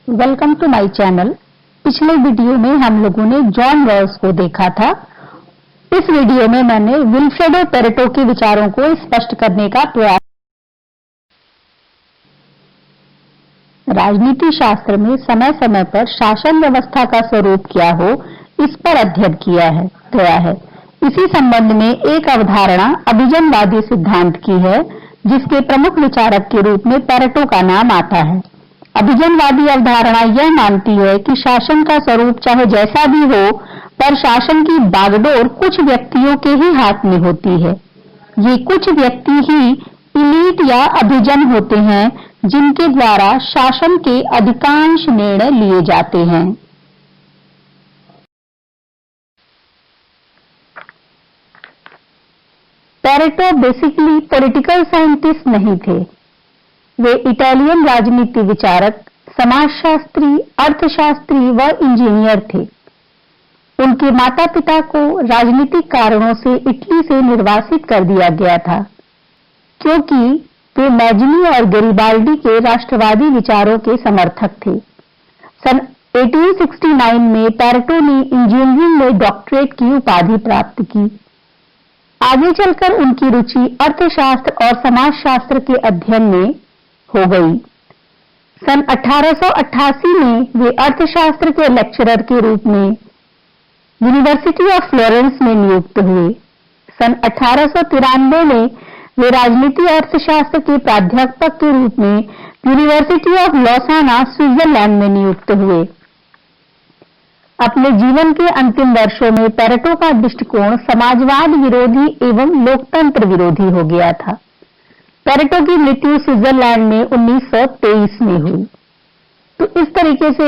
Welcome to my channel. पिछले video में हम लोगों ने जॉन रॉल्स को देखा था। इस वीडियो में मैंने विल्फ्रेडो पेरेटो के विचारों को स्पष्ट करने का प्रयास। राजनीति शास्त्र में समय समय पर शासन व्यवस्था का स्वरूप क्या हो, इस पर अध्ययन किया गया है। इसी संबंध में एक अवधारणा अभिजनवादी सिद्धांत की है, जिसके प्रमुख विचारक के रूप में पेरेटो का नाम आता है। अभिजनवादी अवधारणा यह मानती है कि शासन का स्वरूप चाहे जैसा भी हो, पर शासन की बागडोर कुछ व्यक्तियों के ही हाथ में होती है। ये कुछ व्यक्ति ही इलीट या अभिजन होते हैं, जिनके द्वारा शासन के अधिकांश निर्णय लिए जाते हैं। पेरेटो बेसिकली पॉलिटिकल साइंटिस्ट नहीं थे। वे इटालियन राजनीति विचारक, समाजशास्त्री, अर्थशास्त्री व इंजीनियर थे। उनके माता पिता को राजनीतिक कारणों से इटली से निर्वासित कर दिया गया था, क्योंकि वे मैजिनी और गैरिबाल्डी के राष्ट्रवादी विचारों के समर्थक थे। सन 1869 में पेरेटो ने इंजीनियरिंग में डॉक्टरेट की उपाधि प्राप्त की। आगे चलकर उनकी रुचि अर्थशास्त्र और समाजशास्त्र के अध्ययन में हो गई। सन 1888 में वे अर्थशास्त्र के लेक्चरर के रूप में यूनिवर्सिटी ऑफ फ्लोरेंस में नियुक्त हुए। सन 1893 में वे राजनीति अर्थशास्त्र के प्राध्यापक के रूप में यूनिवर्सिटी ऑफ लौसाना, स्विट्जरलैंड में नियुक्त हुए। अपने जीवन के अंतिम वर्षों में पेरेटो का दृष्टिकोण समाजवाद विरोधी एवं लोकतंत्र विरोधी हो गया था। पेरेटो की मृत्यु स्विट्जरलैंड में 1923 में हुई। तो इस तरीके से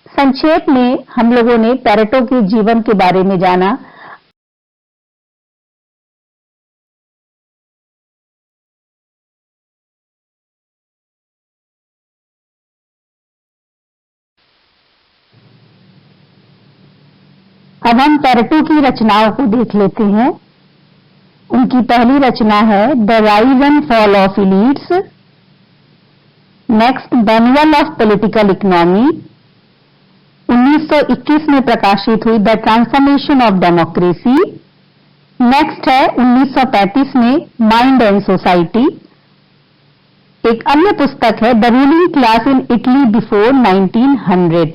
संक्षेप में हम लोगों ने पेरेटो के जीवन के बारे में जाना। अब हम पेरेटो की रचनाओं को देख लेते हैं। उनकी पहली रचना है the rise and fall of elites. Next, manual of political economy 1921 में प्रकाशित हुई, the transformation of democracy. Next है 1935 में माइंड एंड सोसाइटी। एक अन्य पुस्तक है the ruling class in Italy before 1900।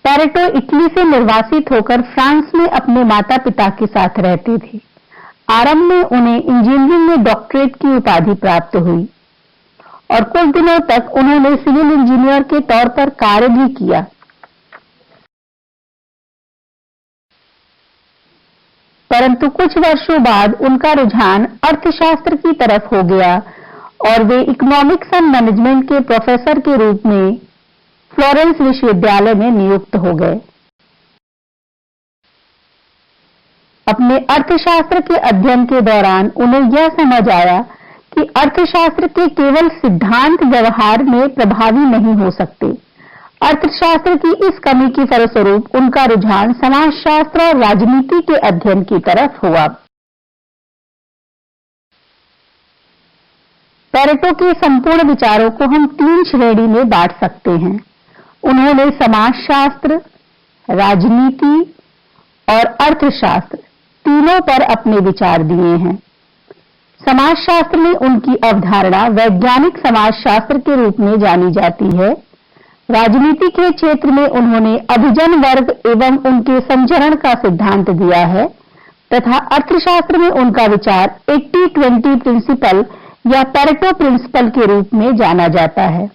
Pareto Italy से निर्वासित होकर फ्रांस में अपने माता पिता के साथ रहते थे। आरंभ में उन्हें इंजीनियरिंग में डॉक्टरेट की उपाधि प्राप्त हुई और कुछ दिनों तक उन्होंने सिविल इंजीनियर के तौर पर कार्य भी किया। परंतु कुछ वर्षों बाद उनका रुझान अर्थशास्त्र की तरफ हो गया और वे इकोनॉमिक्स एंड मैनेजमेंट के प्रोफेसर के रूप में फ्लोरेंस विश्वविद्यालय में नियुक्त हो गए। अपने अर्थशास्त्र के अध्ययन के दौरान उन्हें यह समझ आया कि अर्थशास्त्र के केवल सिद्धांत व्यवहार में प्रभावी नहीं हो सकते। अर्थशास्त्र की इस कमी के फलस्वरूप उनका रुझान समाजशास्त्र और राजनीति के अध्ययन की तरफ हुआ। पेरेटो के संपूर्ण विचारों को हम 3 श्रेणी में बांट सकते हैं। उन्होंने समाजशास्त्र, राजनीति और अर्थशास्त्र तीनों पर अपने विचार दिए हैं। समाजशास्त्र में उनकी अवधारणा वैज्ञानिक समाजशास्त्र के रूप में जानी जाती है। राजनीति के क्षेत्र में उन्होंने अभिजन वर्ग एवं उनके संचरण का सिद्धांत दिया है तथा अर्थशास्त्र में उनका विचार 80-20 प्रिंसिपल या पेरेटो प्रिंसिपल के रूप में जाना जाता है।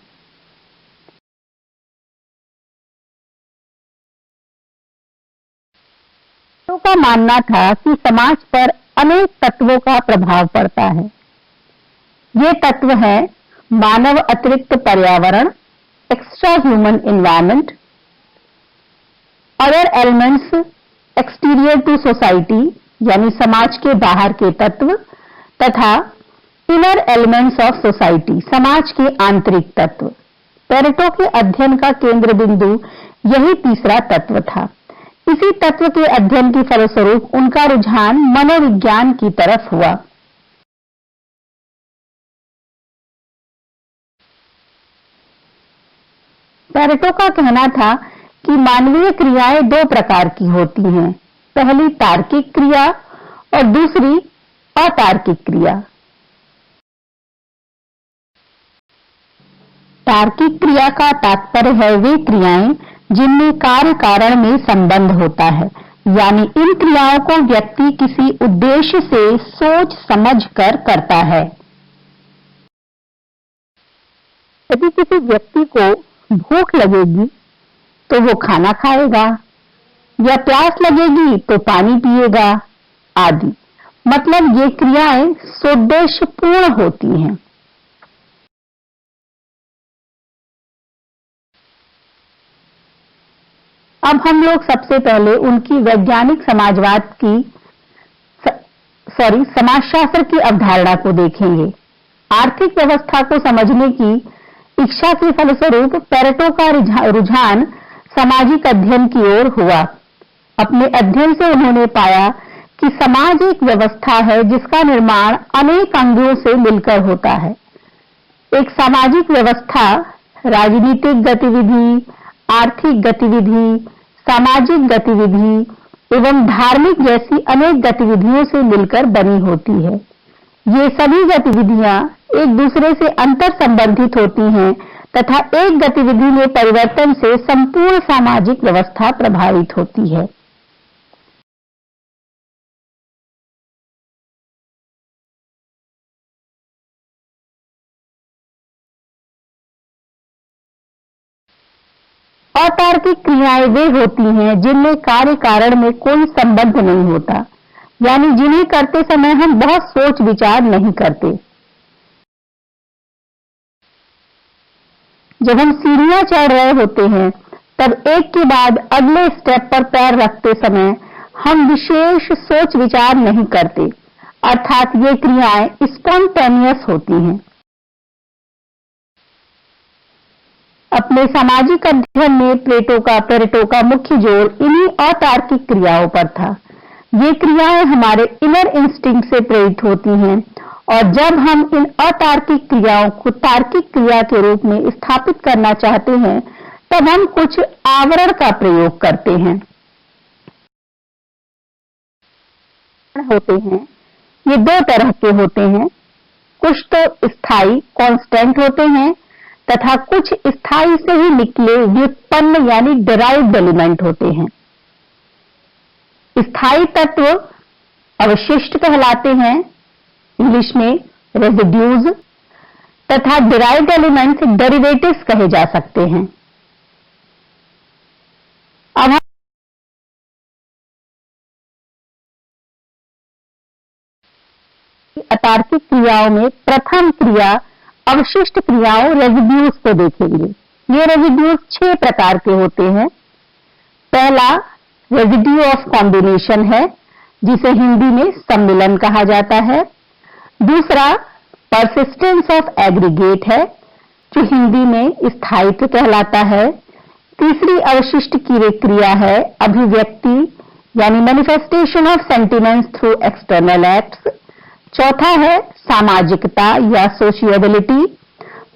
पेरेटो का मानना था कि समाज पर अनेक तत्वों का प्रभाव पड़ता है। ये तत्व हैं मानव अतिरिक्त पर्यावरण, extra human environment, other elements exterior to society यानी समाज के बाहर के तत्व, तथा इनर एलिमेंट्स ऑफ सोसाइटी समाज के आंतरिक तत्व। पेरेटो के अध्ययन का केंद्र बिंदु यही तीसरा तत्व था। इसी तत्व के अध्ययन के फलस्वरूप उनका रुझान मनोविज्ञान की तरफ हुआ। पेरेटो का कहना था कि मानवीय क्रियाएं दो प्रकार की होती हैं, पहली तार्किक क्रिया और दूसरी अतार्किक क्रिया। तार्किक क्रिया का तात्पर्य है वे क्रियाएं जिनमें कार्य कारण में संबंध होता है, यानी इन क्रियाओं को व्यक्ति किसी उद्देश्य से सोच समझ कर करता है। यदि किसी व्यक्ति को भूख लगेगी तो वो खाना खाएगा, या प्यास लगेगी तो पानी पिएगा आदि। मतलब ये क्रियाएं सोद्देश्यपूर्ण होती हैं। अब हम लोग सबसे पहले उनकी वैज्ञानिक समाजशास्त्र की अवधारणा को देखेंगे। आर्थिक व्यवस्था को समझने की इच्छा के फलस्वरूप पेरेटो का रुझान सामाजिक अध्ययन की ओर हुआ। अपने अध्ययन से उन्होंने पाया कि समाज एक व्यवस्था है जिसका निर्माण अनेक अंगों से मिलकर होता है। एक सामाजिक व्यवस्था राजनीतिक गतिविधि, आर्थिक गतिविधि, सामाजिक गतिविधि एवं धार्मिक जैसी अनेक गतिविधियों से मिलकर बनी होती है। ये सभी गतिविधियां एक दूसरे से अंतर संबंधित होती हैं तथा एक गतिविधि में परिवर्तन से संपूर्ण सामाजिक व्यवस्था प्रभावित होती है। अतार्किक क्रियाएं वे होती हैं जिनमें कार्य कारण में कोई संबंध नहीं होता, यानी जिन्हें करते समय हम बहुत सोच विचार नहीं करते। जब हम सीढ़ियां चढ़ रहे होते हैं तब एक के बाद अगले स्टेप पर पैर रखते समय हम विशेष सोच विचार नहीं करते, अर्थात ये क्रियाएं स्पॉन्टेनियस होती हैं। अपने सामाजिक अध्ययन में पेरेटो का मुख्य जोर इन्हीं अतार्किक क्रियाओं पर था। ये क्रियाएं हमारे इनर इंस्टिंक्ट से प्रेरित होती हैं और जब हम इन अतार्किक क्रियाओं को तार्किक क्रिया के रूप में स्थापित करना चाहते हैं तब हम कुछ आवरण का प्रयोग करते हैं। ये दो तरह के होते हैं, कुछ तो स्थायी कांस्टेंट होते हैं तथा कुछ स्थायी से ही निकले व्युत्पन्न यानी डिराइव्ड एलिमेंट होते हैं। स्थायी तत्व अवशिष्ट कहलाते हैं, इंग्लिश में रेजिड्यूज, तथा डिराइव्ड एलिमेंट्स डेरिवेटिव्स कहे जा सकते हैं। अब अतार्किक क्रियाओं में प्रथम क्रिया अवशिष्ट क्रियाओं रेजिड्यूज को देखेंगे। ये रेजिड्यूज 6 प्रकार के होते हैं। पहला रेजिड्यू ऑफ कॉम्बिनेशन है, जिसे हिंदी में सम्मिलन कहा जाता है। दूसरा परसिस्टेंस ऑफ एग्रीगेट है, जो हिंदी में स्थायित्व कहलाता है। तीसरी अवशिष्ट की क्रिया है अभिव्यक्ति यानी manifestation of sentiments through external acts. चौथा है सामाजिकता या सोशियबिलिटी।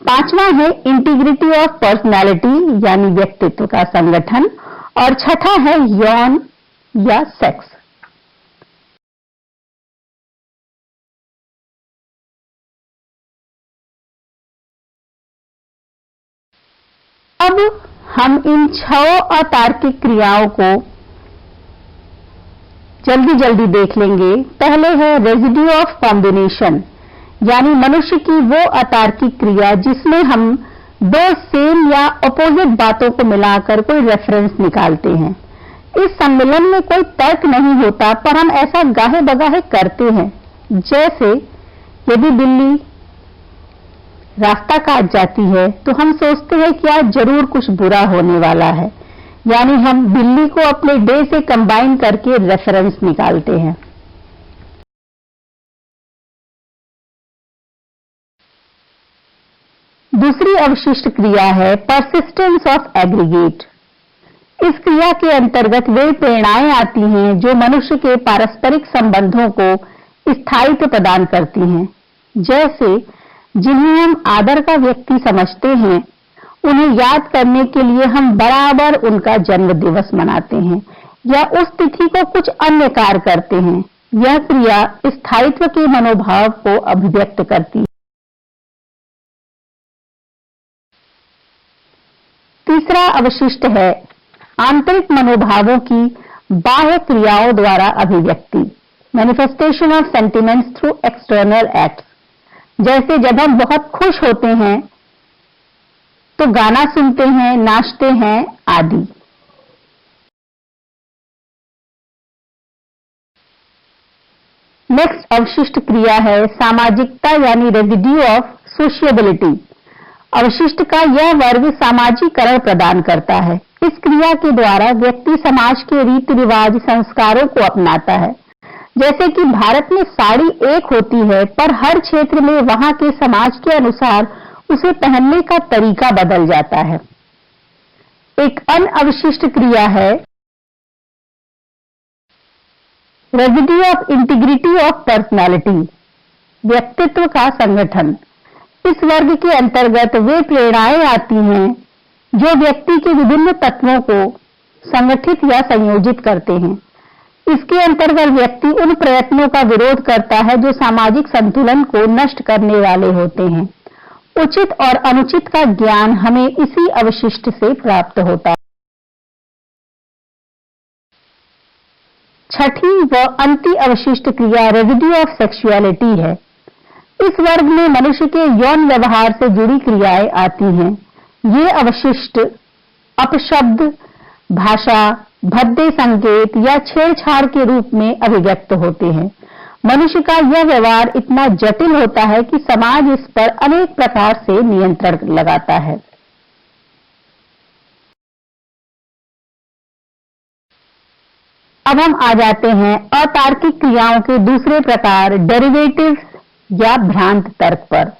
पांचवा है इंटीग्रिटी ऑफ पर्सनालिटी यानी व्यक्तित्व का संगठन। और छठा है यौन या सेक्स। अब हम इन 6 अतार्किक क्रियाओं को जल्दी जल्दी देख लेंगे। पहले है रेजिड्यू ऑफ कॉम्बिनेशन, यानी मनुष्य की वो अतार्किक क्रिया जिसमें हम दो सेम या अपोजिट बातों को मिलाकर कोई रेफरेंस निकालते हैं। इस सम्मेलन में कोई तर्क नहीं होता, पर हम ऐसा गाहे बगाहे करते हैं। जैसे यदि बिल्ली रास्ता काट जाती है तो हम सोचते हैं कि आज जरूर कुछ बुरा होने वाला है, यानी हम बिल्ली को अपने डे से कंबाइन करके रेफरेंस निकालते हैं। दूसरी अवशिष्ट क्रिया है परसिस्टेंस ऑफ एग्रीगेट। इस क्रिया के अंतर्गत वे प्रेरणाएं आती हैं जो मनुष्य के पारस्परिक संबंधों को स्थायित्व प्रदान करती हैं, जैसे जिन्हें हम आदर का व्यक्ति समझते हैं उन्हें याद करने के लिए हम बराबर उनका जन्म दिवस मनाते हैं या उस तिथि को कुछ अन्य कार्य करते हैं। यह क्रिया स्थायित्व के मनोभाव को अभिव्यक्त करती है। तीसरा अवशिष्ट है आंतरिक मनोभावों की बाह्य क्रियाओं द्वारा अभिव्यक्ति, manifestation of sentiments through external acts. जैसे जब हम बहुत खुश होते हैं तो गाना सुनते हैं, नाचते हैं आदि। नेक्स्ट अवशिष्ट क्रिया है सामाजिकता यानी रेजिड्यू ऑफ सोशिएबिलिटी। अवशिष्ट का यह वर्ग सामाजिकरण प्रदान करता है। इस क्रिया के द्वारा व्यक्ति समाज के रीति रिवाज संस्कारों को अपनाता है। जैसे कि भारत में साड़ी एक होती है पर हर क्षेत्र में वहां के समाज के अनुसार उसे पहनने का तरीका बदल जाता है। एक अन्य अवशिष्ट क्रिया है residue of integrity of personality, व्यक्तित्व का संगठन। इस वर्ग के अंतर्गत वे प्रेरणाएं आती हैं जो व्यक्ति के विभिन्न तत्वों को संगठित या संयोजित करते हैं। इसके अंतर्गत व्यक्ति उन प्रयत्नों का विरोध करता है जो सामाजिक संतुलन को नष्ट करने वाले होते हैं। उचित और अनुचित का ज्ञान हमें इसी अवशिष्ट से प्राप्त होता है। छठी व अंतिम अवशिष्ट क्रिया रेजिड्यू ऑफ सेक्सुअलिटी है। इस वर्ग में मनुष्य के यौन व्यवहार से जुड़ी क्रियाएं आती हैं। ये अवशिष्ट अपशब्द, भाषा, भद्दे संकेत या छेड़छाड़ के रूप में अभिव्यक्त होते हैं। मनुष्य का यह व्यवहार इतना जटिल होता है कि समाज इस पर अनेक प्रकार से नियंत्रण लगाता है। अब हम आ जाते हैं अतार्किक क्रियाओं के दूसरे प्रकार डेरिवेटिव्स या भ्रांत तर्क पर।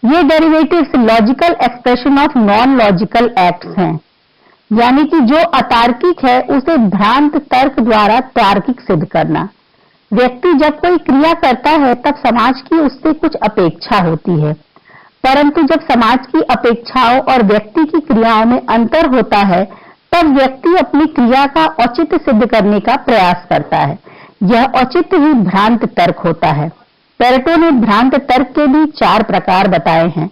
ये derivatives logical expression of non logical acts हैं, यानी कि जो अतार्किक है उसे भ्रांत तर्क द्वारा तार्किक सिद्ध करना। व्यक्ति जब कोई क्रिया करता है तब समाज की उससे कुछ अपेक्षा होती है, परंतु जब समाज की अपेक्षाओं और व्यक्ति की क्रियाओं में अंतर होता है तब व्यक्ति अपनी क्रिया का औचित्य सिद्ध करने का प्रयास करता है। यह औचित्य ही भ्रांत तर्क होता है। पेरेटो ने भ्रांत तर्क के भी 4 प्रकार बताए हैं।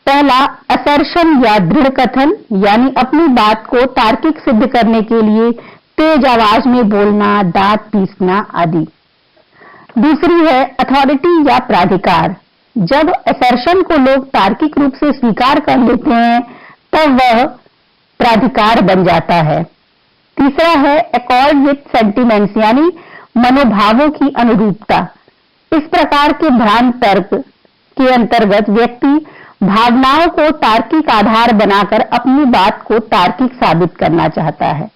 पहला असर्शन या दृढ़ कथन, यानी अपनी बात को तार्किक सिद्ध करने के लिए तेज आवाज में बोलना, दांत पीसना आदि। दूसरी है अथॉरिटी या प्राधिकार। जब असर्शन को लोग तार्किक रूप से स्वीकार कर लेते हैं तब वह प्राधिकार बन जाता है। तीसरा है अकॉर्ड विथ सेंटिमेंट्स, यानी मनोभावों की अनुरूपता। इस प्रकार के भ्रांत तर्क के अंतर्गत व्यक्ति भावनाओं को तार्किक आधार बनाकर अपनी बात को तार्किक साबित करना चाहता है।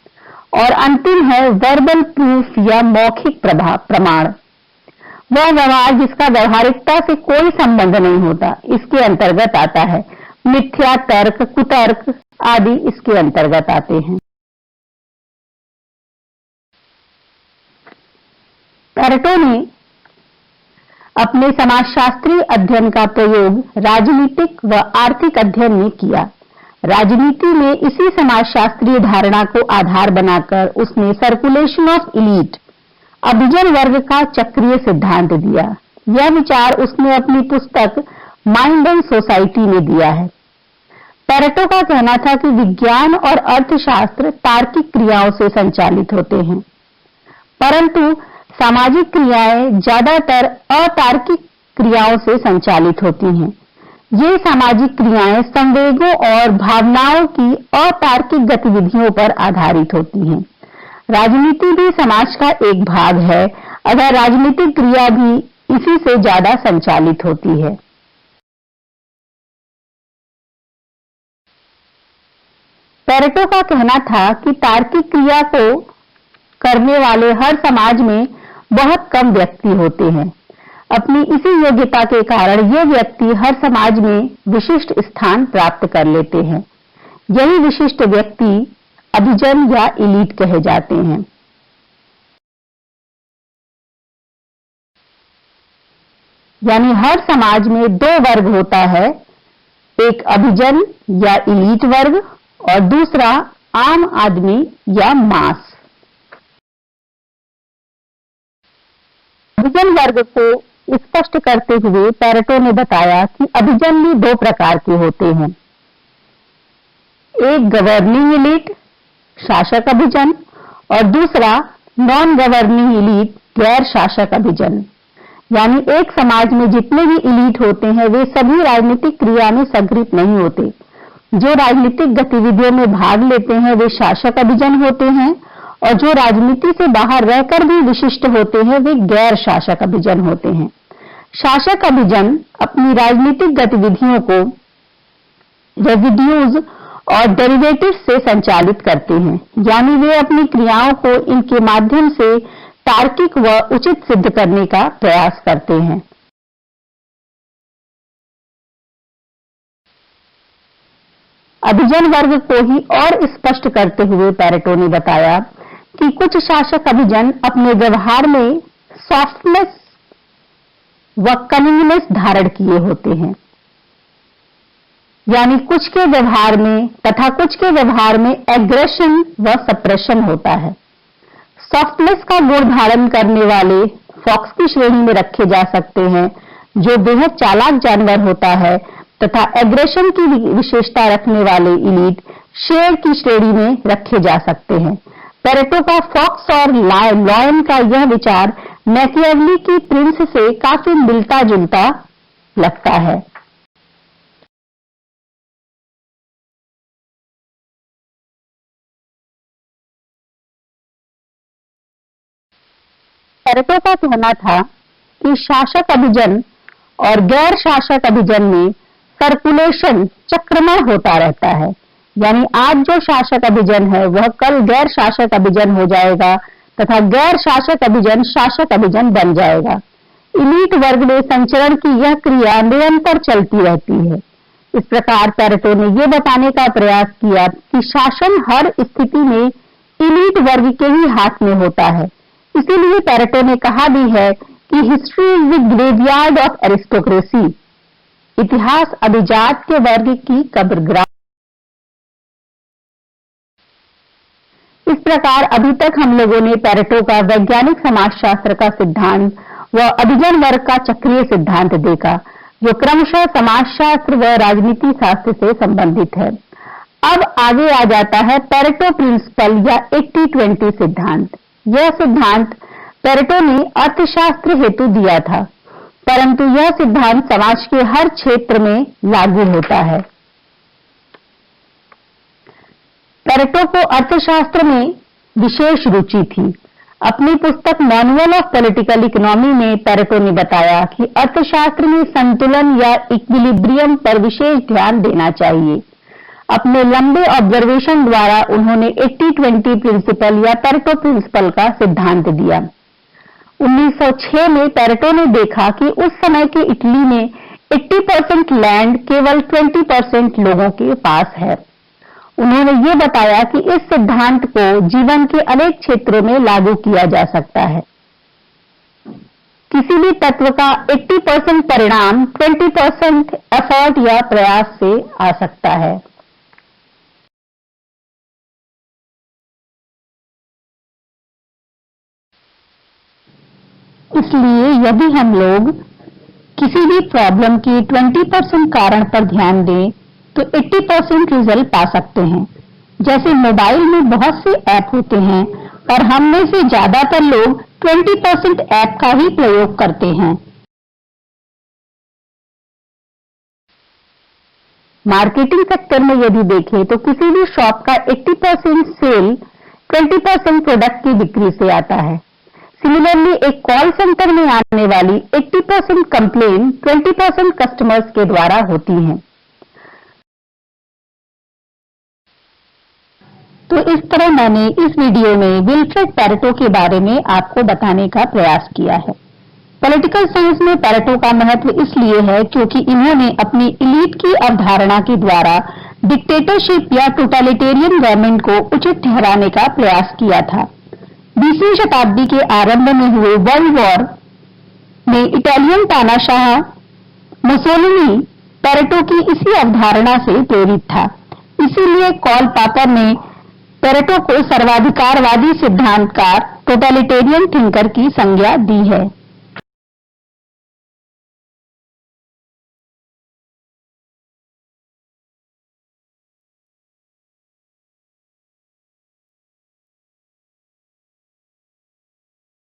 और अंतिम है वर्बल प्रूफ या मौखिक प्रमाण। वह व्यवहार जिसका व्यवहारिकता से कोई संबंध नहीं होता, इसके अंतर्गत आता है। मिथ्या तर्क, कुतर्क आदि इसके अंतर्गत आते हैं। पेरेटो ने अपने समाजशास्त्रीय अध्ययन का प्रयोग राजनीतिक व आर्थिक अध्ययन में किया। राजनीति में इसी समाजशास्त्रीय धारणा को आधार बनाकर उसने सर्कुलेशन ऑफ इलीट, अभिजन वर्ग का चक्रीय सिद्धांत दिया। यह विचार उसने अपनी पुस्तक माइंड एंड सोसाइटी में दिया है। पेरेटो का कहना था कि विज्ञान और अर्थशास्त्र तार्किक क्रियाओं से संचालित होते हैं, परंतु सामाजिक क्रियाएं ज्यादातर अतार्किक क्रियाओं से संचालित होती हैं। ये सामाजिक क्रियाएं संवेगों और भावनाओं की अतार्किक गतिविधियों पर आधारित होती हैं। राजनीति भी समाज का एक भाग है, अगर राजनीतिक क्रिया भी इसी से ज्यादा संचालित होती है। पेरेटो का कहना था कि तार्किक क्रिया को करने वाले हर समाज में बहुत कम व्यक्ति होते हैं। अपनी इसी योग्यता के कारण ये व्यक्ति हर समाज में विशिष्ट स्थान प्राप्त कर लेते हैं। यही विशिष्ट व्यक्ति अभिजन या इलीट कहे जाते हैं। यानी हर समाज में दो वर्ग होता है, एक अभिजन या इलीट वर्ग और दूसरा आम आदमी या मास। अभिजन वर्ग को स्पष्ट करते हुए पैरेटो ने बताया कि अभिजन भी दो प्रकार के होते हैं, एक गवर्निंग इलीट शासक अभिजन और दूसरा नॉन गवर्निंग इलीट गैर शासक अभिजन। यानी एक समाज में जितने भी इलीट होते हैं वे सभी राजनीतिक क्रिया में संग्रहित नहीं होते। जो राजनीतिक गतिविधियों में भाग लेते हैं वे शासक अभिजन होते हैं और जो राजनीति से बाहर रहकर भी विशिष्ट होते हैं वे गैर शासक अभिजन होते हैं। शासक अभिजन अपनी राजनीतिक गतिविधियों को रेजिड्यूज और डेरिवेटिव्स से संचालित करते हैं, यानी वे अपनी क्रियाओं को इनके माध्यम से तार्किक व उचित सिद्ध करने का प्रयास करते हैं। अभिजन वर्ग को ही और स्पष्ट करते हुए पैरेटो ने बताया कि कुछ शासक अभिजन अपने व्यवहार में सॉफ्टनेस व कनिंगनेस धारण किए होते हैं, यानी कुछ के व्यवहार में तथा कुछ के व्यवहार में एग्रेशन व सप्रेशन होता है। सॉफ्टनेस का गुण धारण करने वाले फॉक्स की श्रेणी में रखे जा सकते हैं, जो बेहद चालाक जानवर होता है, तथा एग्रेशन की विशेषता रखने वाले इलीट शेर की श्रेणी में रखे जा सकते हैं। पैरेटो का फॉक्स और लॉयन का यह विचार मैकियावेली की प्रिंस से काफी मिलता जुलता लगता है। पैरेटो का कहना था कि शासक अभिजन और गैर शासक अभिजन में सर्कुलेशन चक्रमय होता रहता है, यानी आज जो शासक अभिजन है वह कल गैर शासक अभिजन हो जाएगा तथा गैर शासक अभिजन शासक अभिजन बन जाएगा। इलीट वर्ग में संचरण की यह क्रिया निरंतर चलती रहती है। इस प्रकार पैरेटो ने यह बताने का प्रयास किया कि शासन हर स्थिति में इलीट वर्ग के ही हाथ में होता है। इसीलिए पैरेटो ने कहा भी है कि history is the graveyard of aristocracy, इतिहास अभिजात के वर्ग की कब्रगाह। इस प्रकार अभी तक हम लोगों ने पैरेटो का वैज्ञानिक समाजशास्त्र का सिद्धांत व अभिजन वर्ग का चक्रीय सिद्धांत देखा, जो क्रमशः समाजशास्त्र व राजनीति शास्त्र से संबंधित है। अब आगे आ जाता है पैरेटो प्रिंसिपल या 80-20 सिद्धांत। यह सिद्धांत पैरेटो ने अर्थशास्त्र हेतु दिया था, परंतु यह सिद्धांत समाज के हर क्षेत्र में लागू होता है। पैरेटो को अर्थशास्त्र में विशेष रुचि थी। अपनी पुस्तक मैनुअल ऑफ पॉलिटिकल इकोनॉमी में पैरेटो ने बताया कि अर्थशास्त्र में संतुलन या इक्विलिब्रियम पर विशेष ध्यान देना चाहिए। अपने लंबे ऑब्जर्वेशन द्वारा उन्होंने 80-20 प्रिंसिपल या पैरेटो प्रिंसिपल का सिद्धांत दिया। 1906 में पैरेटो ने देखा कि उस समय के इटली में 80% लैंड केवल 20% लोगों के पास है। उन्होंने ये बताया कि इस सिद्धांत को जीवन के अनेक क्षेत्रों में लागू किया जा सकता है। किसी भी तत्व का 80% परिणाम 20% एफर्ट या प्रयास से आ सकता है। इसलिए यदि हम लोग किसी भी प्रॉब्लम की 20% कारण पर ध्यान दें तो 80% रिजल्ट पा सकते हैं। जैसे मोबाइल में बहुत से ऐप होते हैं और हम में से ज्यादातर लोग 20% ऐप का ही प्रयोग करते हैं। मार्केटिंग सेक्टर में यदि देखें तो किसी भी शॉप का 80% सेल 20% प्रोडक्ट की बिक्री से आता है। सिमिलरली एक कॉल सेंटर में आने वाली 80% कंप्लेन 20% कस्टमर्स के द्वारा होती हैं। तो इस तरह मैंने इस वीडियो में विल्फ्रेड पैरेटो के बारे में आपको बताने का प्रयास किया है। पॉलिटिकल साइंस में पैरेटो का महत्व इसलिए है क्योंकि इन्होंने अपनी इलीट की अवधारणा के द्वारा डिक्टेटरशिप या टोटलिटेरियन गवर्नमेंट को उचित ठहराने का प्रयास किया था। 20वीं शताब्दी के आरंभ में हुए वर्ल्ड वॉर में इटालियन तानाशाह मुसोलिनी पैरेटो की इसी अवधारणा से प्रेरित था। इसीलिए कॉल पापर ने पैरेटो को सर्वाधिकारवादी सिद्धांतकार टोटलिटेरियन थिंकर की संज्ञा दी है।